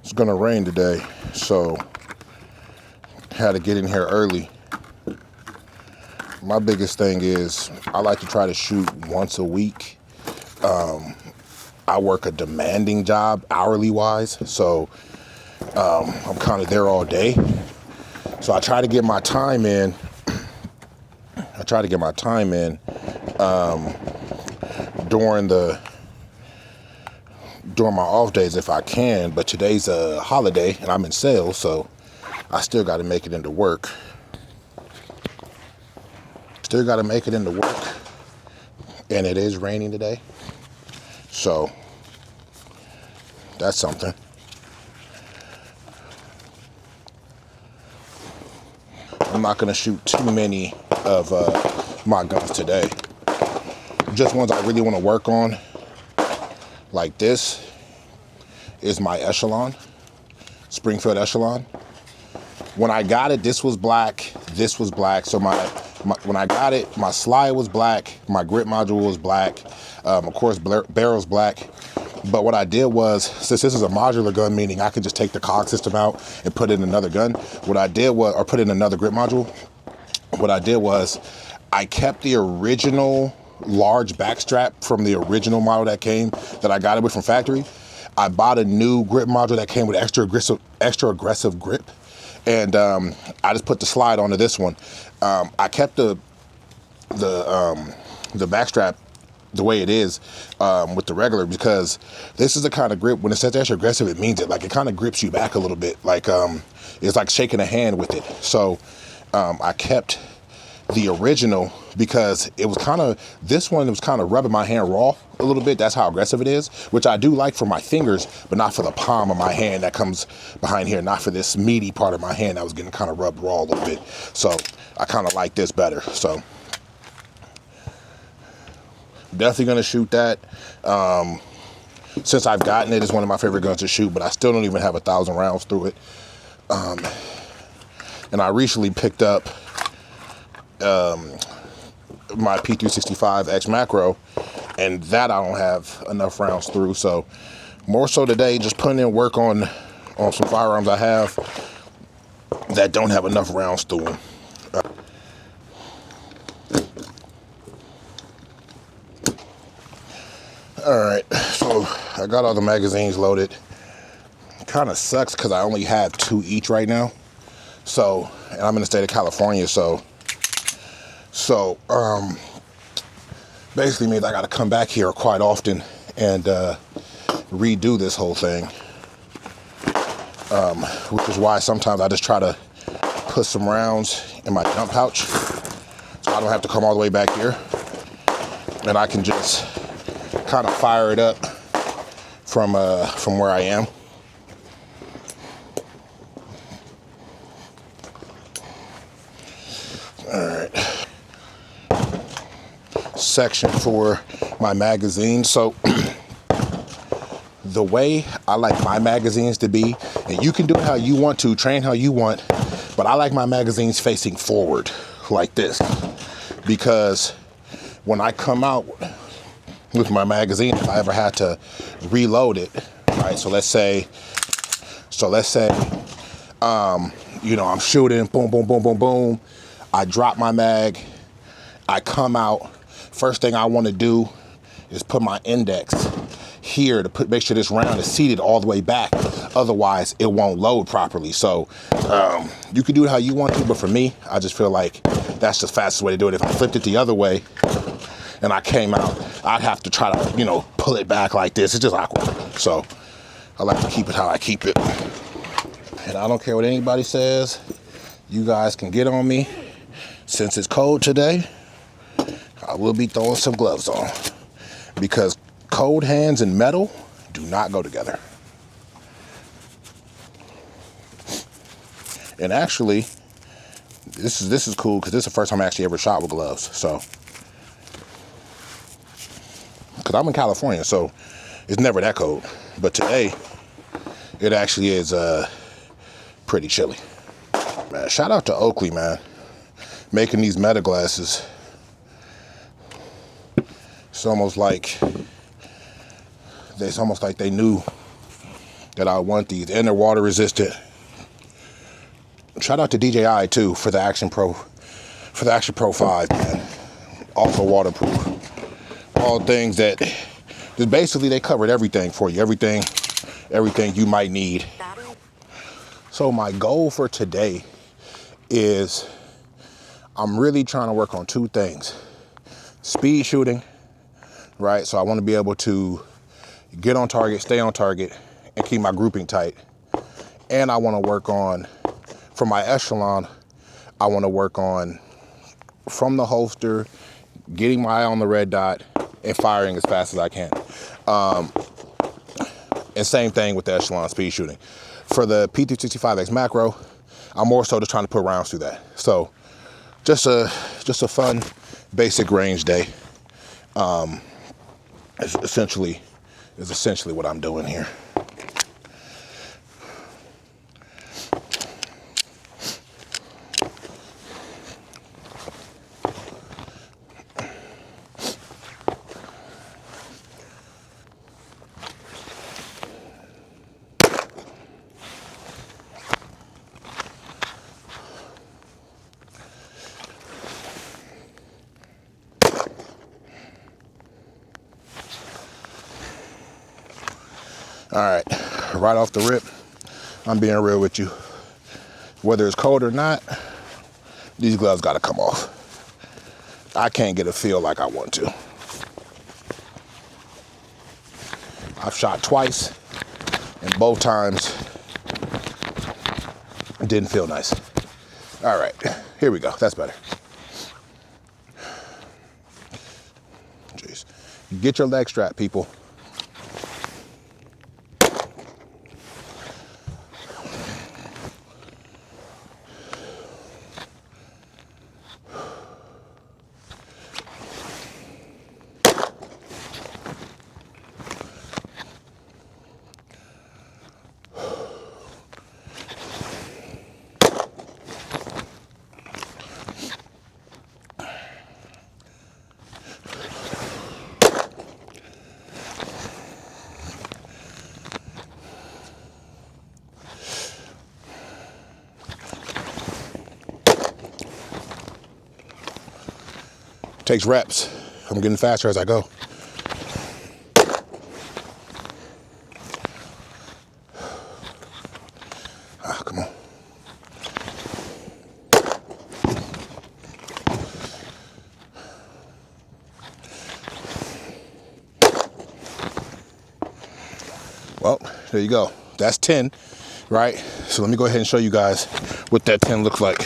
It's gonna rain today, so had to get in here early. My biggest thing is I like to try to shoot once a week. I work a demanding job hourly wise, so I'm kind of there all day. So I try to get my time in. During my off days if I can, but today's a holiday and I'm in sales, so I still got to make it into work. And it is raining today, so that's something. I'm not going to shoot too many of my guns today. Just ones I really want to work on. Like this is my Echelon, Springfield Echelon. When I got it, this was black, so when I got it, my slide was black, my grip module was black, of course barrel's black. But what I did was, since this is a modular gun, meaning I could just take the cog system out and put in another gun, or put in another grip module, what I did was I kept the original large backstrap from the original model that I got it with from factory. I bought a new grip module that came with extra aggressive grip, and I just put the slide onto this one. I kept the backstrap the way it is with the regular, because this is the kind of grip, when it says extra aggressive, it means it. Like, it kind of grips you back a little bit, like it's like shaking a hand with it. So I kept the original because it was kind of, this one was kind of rubbing my hand raw a little bit. That's how aggressive it is, which I do like for my fingers, but not for the palm of my hand that comes behind here, not for this meaty part of my hand that was getting kind of rubbed raw a little bit. So I kind of like this better. So definitely gonna shoot that. Since I've gotten it, it's one of my favorite guns to shoot, but I still don't even have 1,000 rounds through it. And I recently picked up my P365 X Macro, and that I don't have enough rounds through. So more so today, just putting in work on some firearms I have that don't have enough rounds through them. All right, so I got all the magazines loaded. Kind of sucks because I only have 2 each right now. So, and I'm in the state of California, so basically means I got to come back here quite often and redo this whole thing, which is why sometimes I just try to put some rounds in my jump pouch so I don't have to come all the way back here, and I can just kind of fire it up from where I am. All right. Section for my magazines. So the way I like my magazines to be, and you can do it how you want to, train how you want, but I like my magazines facing forward like this, because when I come out with my magazine, if I ever had to reload it, right? So let's say, I'm shooting, boom, boom, boom, boom, boom. I drop my mag, I come out. First thing I want to do is put my index here to make sure this round is seated all the way back. Otherwise, it won't load properly. So you can do it how you want to, but for me, I just feel like that's the fastest way to do it. If I flipped it the other way and I came out, I'd have to try to, pull it back like this. It's just awkward. So I like to keep it how I keep it. And I don't care what anybody says. You guys can get on me. Since it's cold today, I will be throwing some gloves on, because cold hands and metal do not go together. And actually, this is cool because this is the first time I actually ever shot with gloves. So, because I'm in California, so it's never that cold. But today, it actually is pretty chilly. Man, shout out to Oakley, man, making these meta glasses. It's almost like they knew that I want these, and they're water resistant. Shout out to DJI too for the Action Pro 5, man. Also waterproof. All things that just basically they covered everything for you, everything you might need. So my goal for today is I'm really trying to work on 2 things. Speed shooting, right? So I want to be able to get on target, stay on target, and keep my grouping tight. And I want to work on, for my Echelon, I want to work on from the holster, getting my eye on the red dot, and firing as fast as I can. And same thing with the Echelon speed shooting. For the P365X macro, I'm more so just trying to put rounds through that. So just a fun, basic range day. Is essentially what I'm doing here. All right, right off the rip, I'm being real with you. Whether it's cold or not, these gloves gotta come off. I can't get a feel like I want to. I've shot twice, and both times it didn't feel nice. All right, here we go, that's better. Jeez. Get your leg strap, people. Takes reps. I'm getting faster as I go. Ah, come on. Well, there you go. That's 10, right? So let me go ahead and show you guys what that 10 looks like.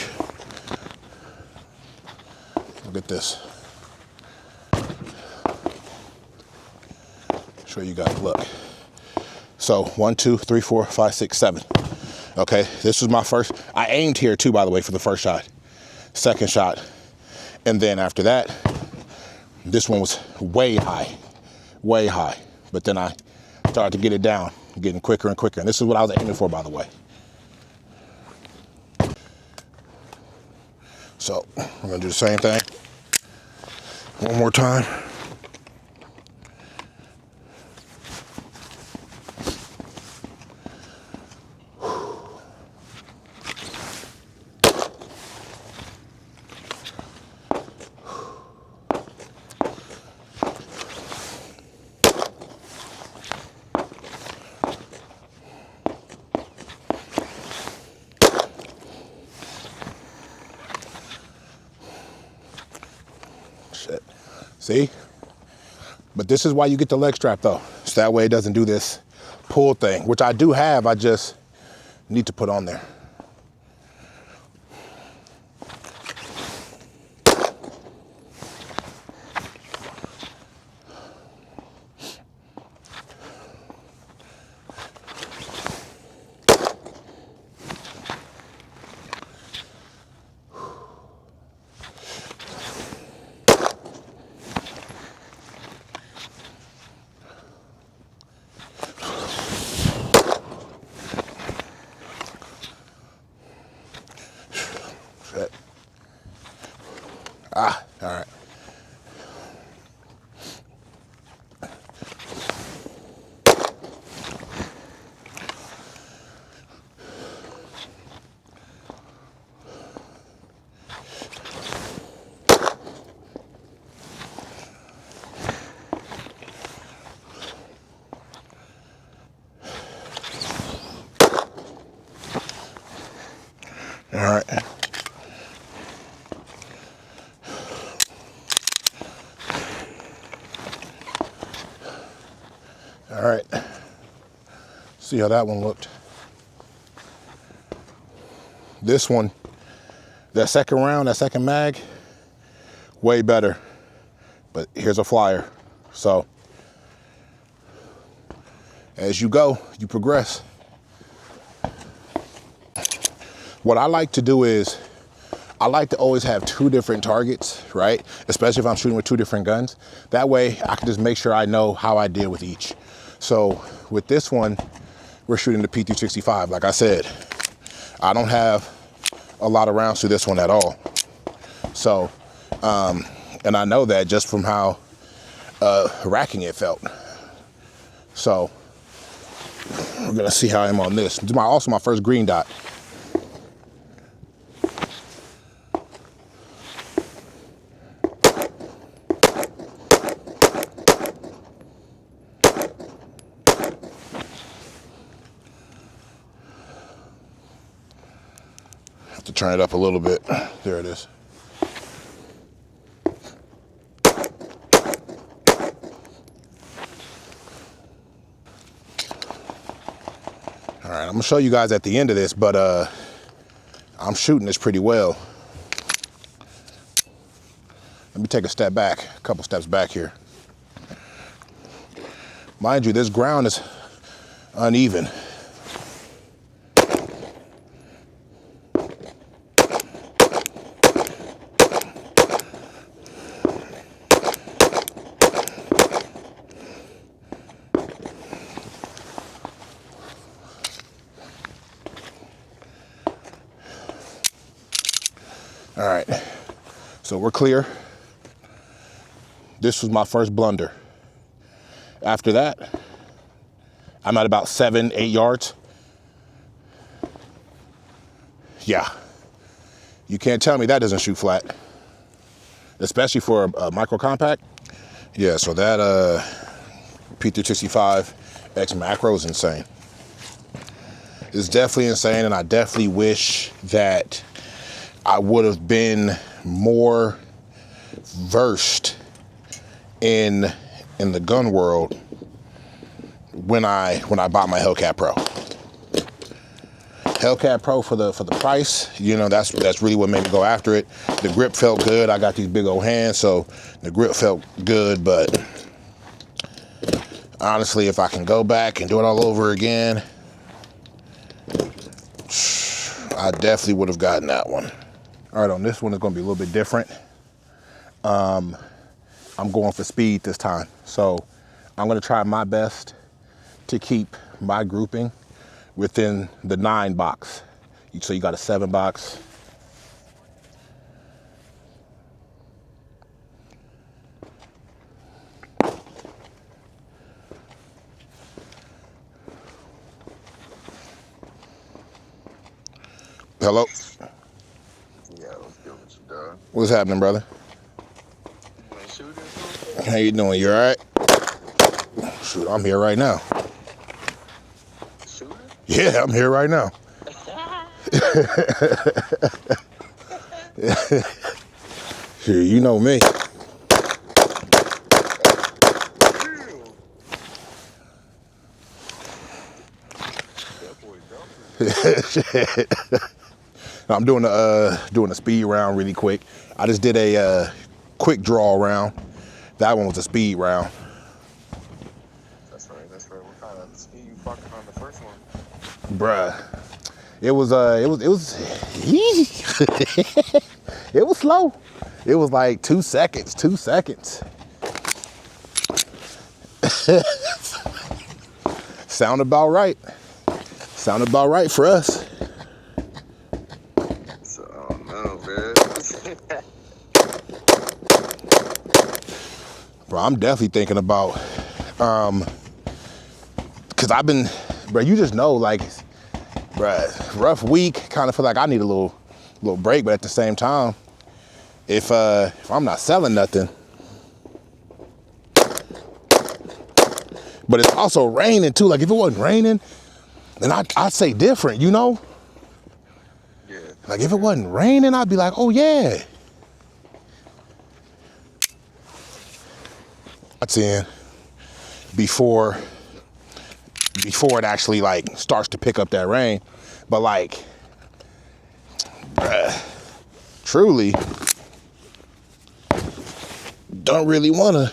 Look at this. Show you guys, look. So 1, 2, 3, 4, 5, 6, 7. Okay, this was my first. I aimed here too, by the way, for the first shot, second shot. And then after that, this one was way high. But then I started to get it down, getting quicker and quicker. And this is what I was aiming for, by the way. So I'm gonna do the same thing one more time. Shit. See? But this is why you get the leg strap though. So that way it doesn't do this pull thing, which I do have, I just need to put on there. All right. All right. See how that one looked. This one, that second round, that second mag, way better. But here's a flyer. So as you go, you progress. What I like to do is, I like to always have 2 different targets, right? Especially if I'm shooting with 2 different guns. That way I can just make sure I know how I did with each. So with this one, we're shooting the P365. Like I said, I don't have a lot of rounds to this one at all. So, and I know that just from how racking it felt. So we're gonna see how I am on this. This is also my first green dot. Have to turn it up a little bit. There it is. All right, I'm gonna show you guys at the end of this, but I'm shooting this pretty well. Let me take a step back, a couple steps back here. Mind you, this ground is uneven. All right, so we're clear. This was my first blunder. After that, I'm at about 7-8 yards. Yeah, you can't tell me that doesn't shoot flat, especially for a micro compact. Yeah, so that P365 X macro is insane. It's definitely insane, and I definitely wish that I would have been more versed in the gun world when I bought my Hellcat Pro. Hellcat Pro for the price, you know, that's really what made me go after it. The grip felt good. I got these big old hands, so the grip felt good. But honestly, if I can go back and do it all over again, I definitely would have gotten that one. All right, on this one, it's gonna be a little bit different. I'm going for speed this time. So I'm gonna try my best to keep my grouping within the 9 box. So you got a 7 box. Hello? Yeah, let's get what you done. What's happening, brother? You ain't shooting? How you doing? You all right? Shoot, I'm here right now. Shooting? Yeah, I'm here right now. Shoot, you know me. Shit. I'm doing a speed round really quick. I just did a quick draw round. That one was a speed round. That's right. What kind of speed you fucking on the first one? Bruh. It was it was slow. It was like 2 seconds. Sound about right for us. So, I don't know, man. Bro, I'm definitely thinking about, cause I've been, bro, you just know, like, bro, rough week, kind of feel like I need a little break, but at the same time, if I'm not selling nothing, but it's also raining too. Like if it wasn't raining, then I'd say different, you know? Yeah. Like if it wasn't raining, I'd be like, oh yeah. That's in before it actually like starts to pick up that rain. But like, bruh, truly don't really wanna.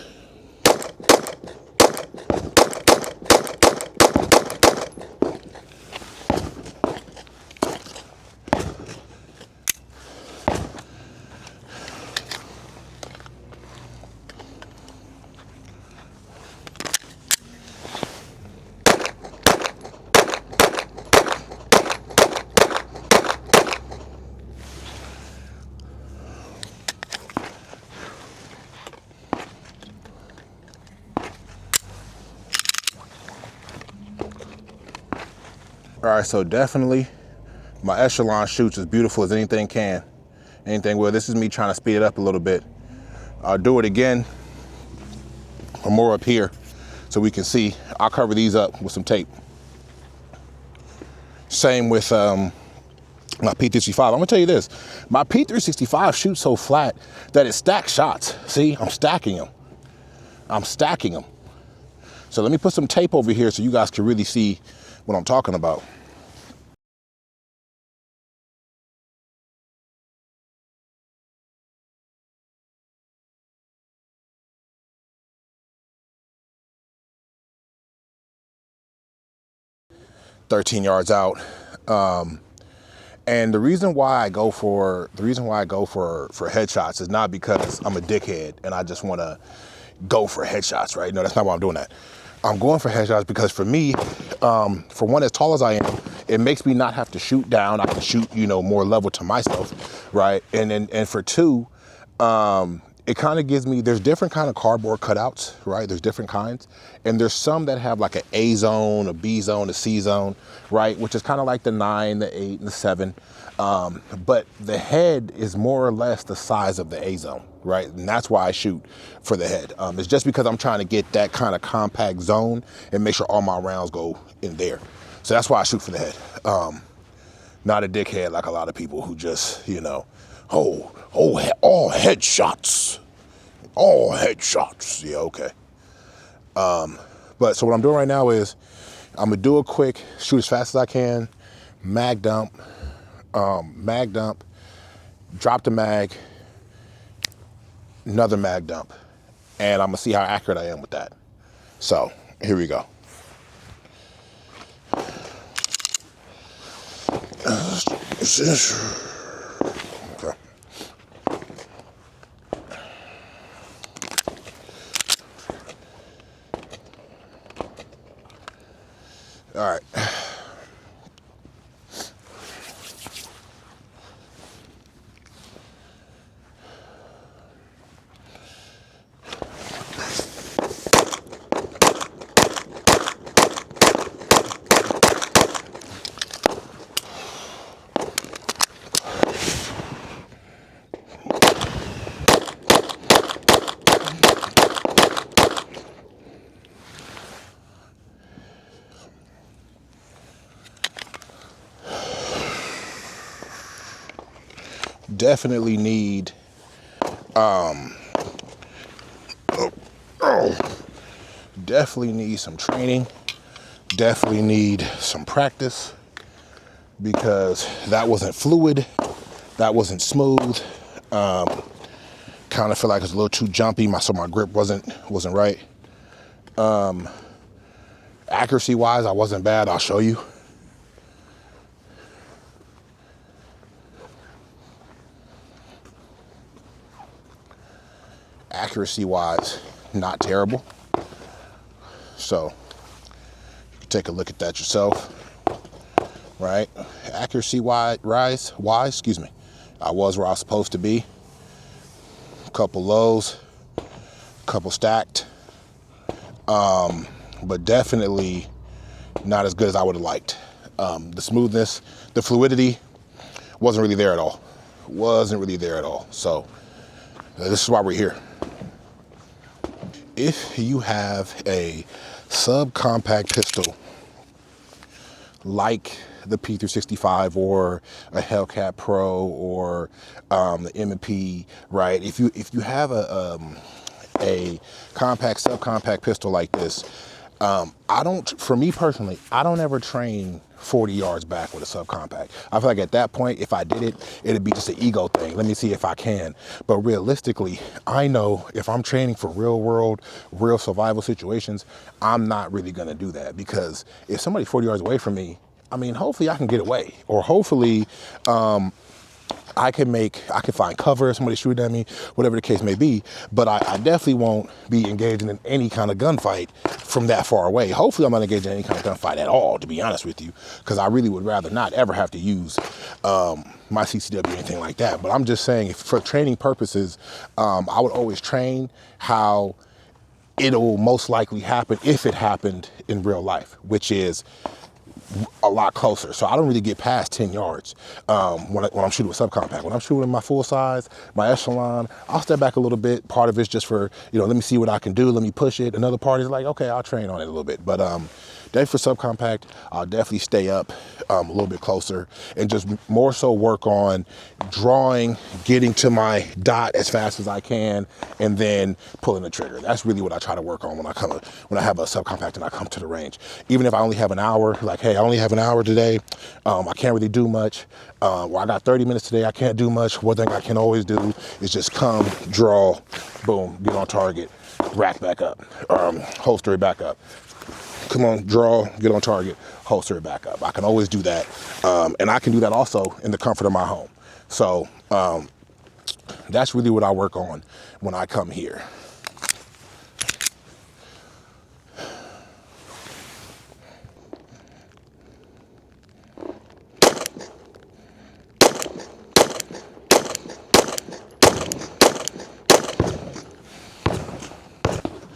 All right, so definitely my Echelon shoots as beautiful as anything can. Anything will. This is me trying to speed it up a little bit. I'll do it again or more up here so we can see. I'll cover these up with some tape. Same with my P365. I'm gonna tell you this, my P365 shoots so flat that it stacks shots. See, I'm stacking them. I'm stacking them. So let me put some tape over here so you guys can really see what I'm talking about. "13 yards out." And the reason why I go for headshots is not because I'm a dickhead and I just want to go for headshots, right? No, that's not why I'm doing that. I'm going for headshots because for me, for one, as tall as I am, it makes me not have to shoot down. I can shoot, more level to myself, right? And for two, it kind of gives me, there's different kind of cardboard cutouts, right? There's different kinds. And there's some that have like an A zone, a B zone, a C zone, right? Which is kind of like the 9, the 8, and the 7. But the head is more or less the size of the A zone, right? And that's why I shoot for the head. It's just because I'm trying to get that kind of compact zone and make sure all my rounds go in there. So that's why I shoot for the head. Not a dickhead like a lot of people who just, all headshots. All headshots. Yeah, okay. But so what I'm doing right now is I'm gonna do a quick shoot as fast as I can, mag dump, drop the mag, another mag dump, and I'm gonna see how accurate I am with that. So here we go. Okay. All right. Definitely need definitely need some training, definitely need some practice, because that wasn't fluid, that wasn't smooth. Kind of feel like it's a little too jumpy, so my grip wasn't right. Accuracy wise, I wasn't bad. I'll show you. Accuracy wise, not terrible. So you can take a look at that yourself, right? Accuracy wise, excuse me, I was where I was supposed to be. A couple lows, a couple stacked, but definitely not as good as I would have liked. The smoothness, the fluidity wasn't really there at all. So this is why we're here. If you have a subcompact pistol like the P365 or a Hellcat Pro or the M&P, right? If you have a compact, subcompact pistol like this, for me personally, I don't ever train 40 yards back with a subcompact. I feel like at that point, if I did it, it'd be just an ego thing. Let me see if I can. But realistically, I know if I'm training for real world, real survival situations, I'm not really gonna do that, because if somebody's 40 yards away from me, I mean, hopefully I can get away, or hopefully I can find cover, somebody shooting at me, whatever the case may be. But I definitely won't be engaging in any kind of gunfight from that far away. Hopefully I'm not engaged in any kind of gunfight at all, to be honest with you, because I really would rather not ever have to use my CCW or anything like that. But I'm just saying, if for training purposes, I would always train how it'll most likely happen if it happened in real life, which is a lot closer. So I don't really get past 10 yards when I'm shooting with subcompact. When I'm shooting my full size, my Echelon, I'll step back a little bit. Part of it's just for, let me see what I can do. Let me push it. Another part is like, okay, I'll train on it a little bit. But definitely for subcompact, I'll definitely stay up a little bit closer and just more so work on drawing, getting to my dot as fast as I can, and then pulling the trigger. That's really what I try to work on when I have a subcompact and I come to the range. Even if I only have an hour, like, hey, I only have an hour today, I can't really do much. Well, I got 30 minutes today, I can't do much. One thing I can always do is just come, draw, boom, get on target, rack back up, holster it back up. Come on, draw, get on target, holster it back up. I can always do that. And I can do that also in the comfort of my home. So that's really what I work on when I come here.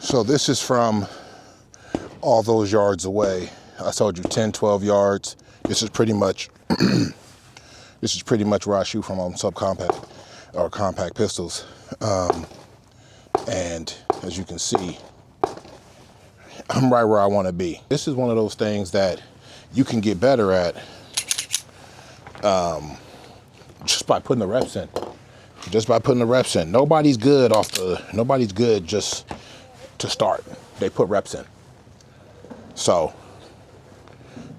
So this is from all those yards away. I told you 10, 12 yards. This is pretty much where I shoot from on subcompact or compact pistols. And as you can see, I'm right where I want to be. This is one of those things that you can get better at just by putting the reps in. Nobody's good just to start. They put reps in. So,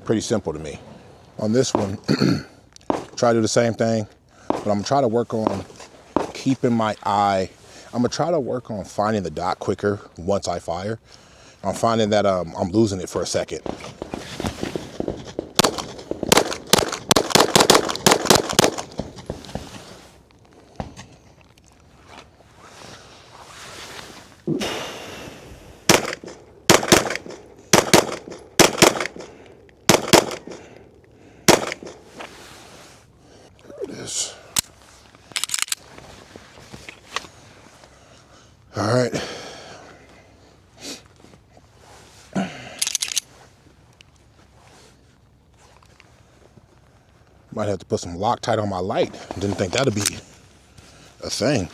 pretty simple to me. On this one, try to do the same thing, but I'm gonna try to work on keeping my eye. I'm gonna try to work on finding the dot quicker once I fire. I'm finding that I'm losing it for a second. All right. Might have to put some Loctite on my light. Didn't think that'd be a thing.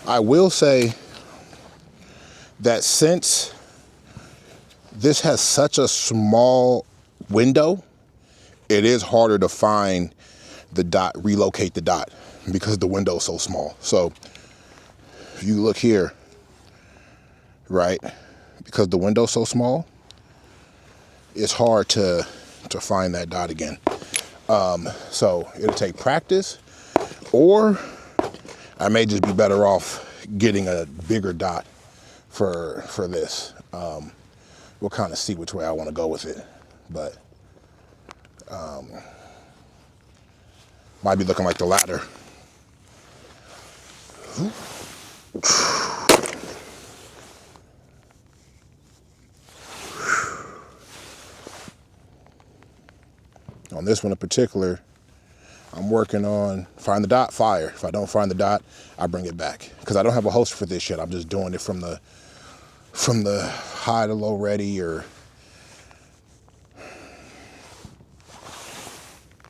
I will say that since this has such a small window, it is harder to find the dot, relocate the dot, because the window is so small. So if you look here, right, because the window's so small, it's hard to find that dot again. So it'll take practice, or I may just be better off getting a bigger dot for this. We'll kind of see which way I want to go with it, but might be looking like the latter. On this one in particular, I'm working on find the dot, fire. If I don't find the dot, I bring it back. Because I don't have a holster for this yet. I'm just doing it from the high to low ready or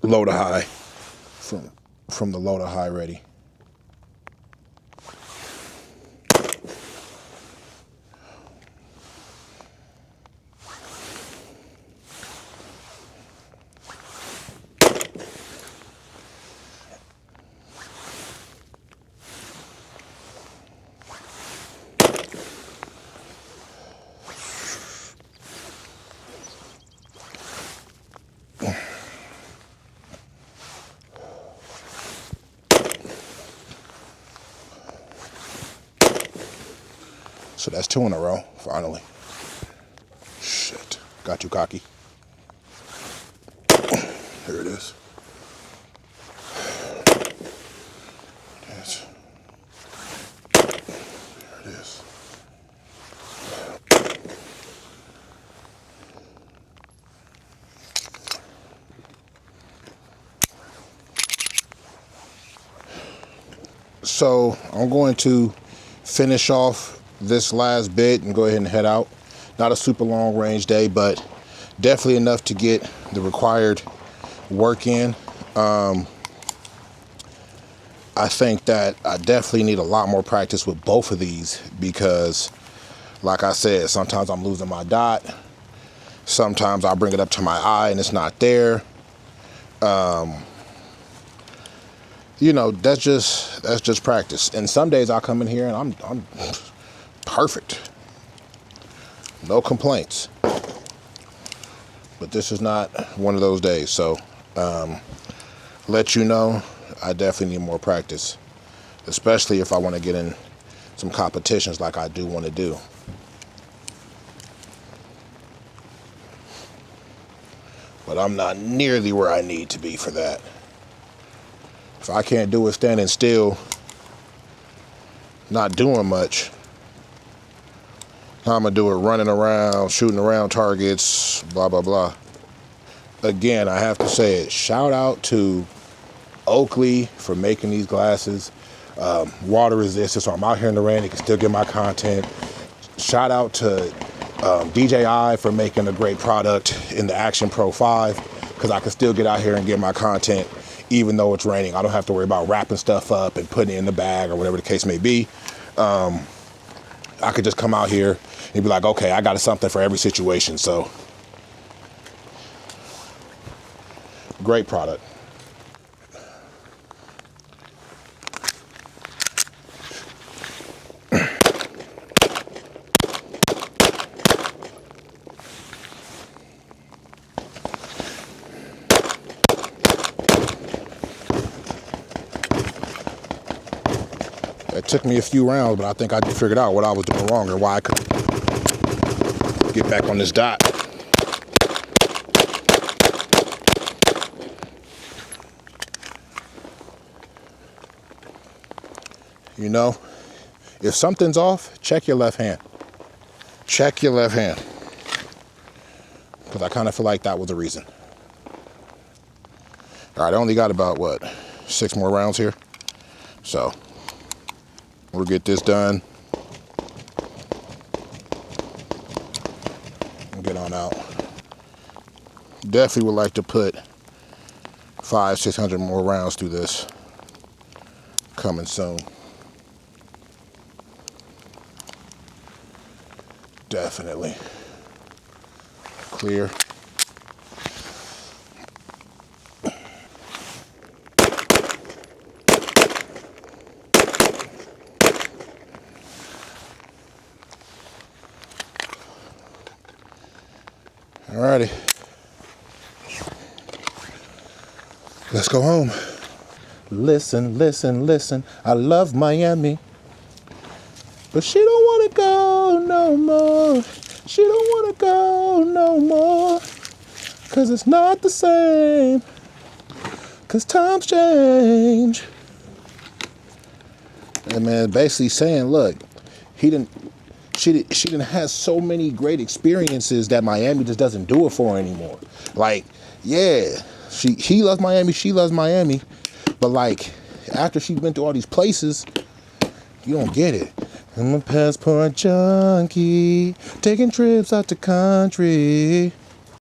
low to high. From the low to high ready. So that's 2 in a row, finally. Shit, got too cocky. Here it is. Yes. There it is. So I'm going to finish off this last bit and go ahead and head out. Not a super long range day, but definitely enough to get the required work in. I think that I definitely need a lot more practice with both of these because, like I said, sometimes I'm losing my dot. Sometimes I bring it up to my eye and it's not there. You know, that's just practice. And some days I come in here and I'm perfect. No complaints. But this is not one of those days. So, let you know, I definitely need more practice. Especially if I want to get in some competitions like I do want to do. But I'm not nearly where I need to be for that. If I can't do it standing still, not doing much, I'm gonna do it running around, shooting around targets, blah, blah, blah. Again, I have to say it. Shout out to Oakley for making these glasses. Water resistant, so I'm out here in the rain, you can still get my content. Shout out to DJI for making a great product in the Action Pro 5, because I can still get out here and get my content even though it's raining. I don't have to worry about wrapping stuff up and putting it in the bag or whatever the case may be. I could just come out here and be like, okay, I got something for every situation. So, great product. It took me a few rounds, but I think I figured out what I was doing wrong and why I couldn't get back on this dot. You know, if something's off, check your left hand. Check your left hand. Because I kind of feel like that was the reason. All right, I only got about, 6 more rounds here. So, we'll get this done. And get on out. Definitely would like to put 500-600 more rounds through this. Coming soon. Definitely. Clear. Alrighty. Let's go home. Listen, listen, listen. I love Miami. But she don't want to go no more. She don't want to go no more. 'Cause it's not the same. 'Cause times change. And man, basically saying, look, she didn't have so many great experiences that Miami just doesn't do it for her anymore. Like, yeah, he loves Miami, she loves Miami, But like, after she's been through all these places, you don't get it. I'm a passport junkie, taking trips out the country.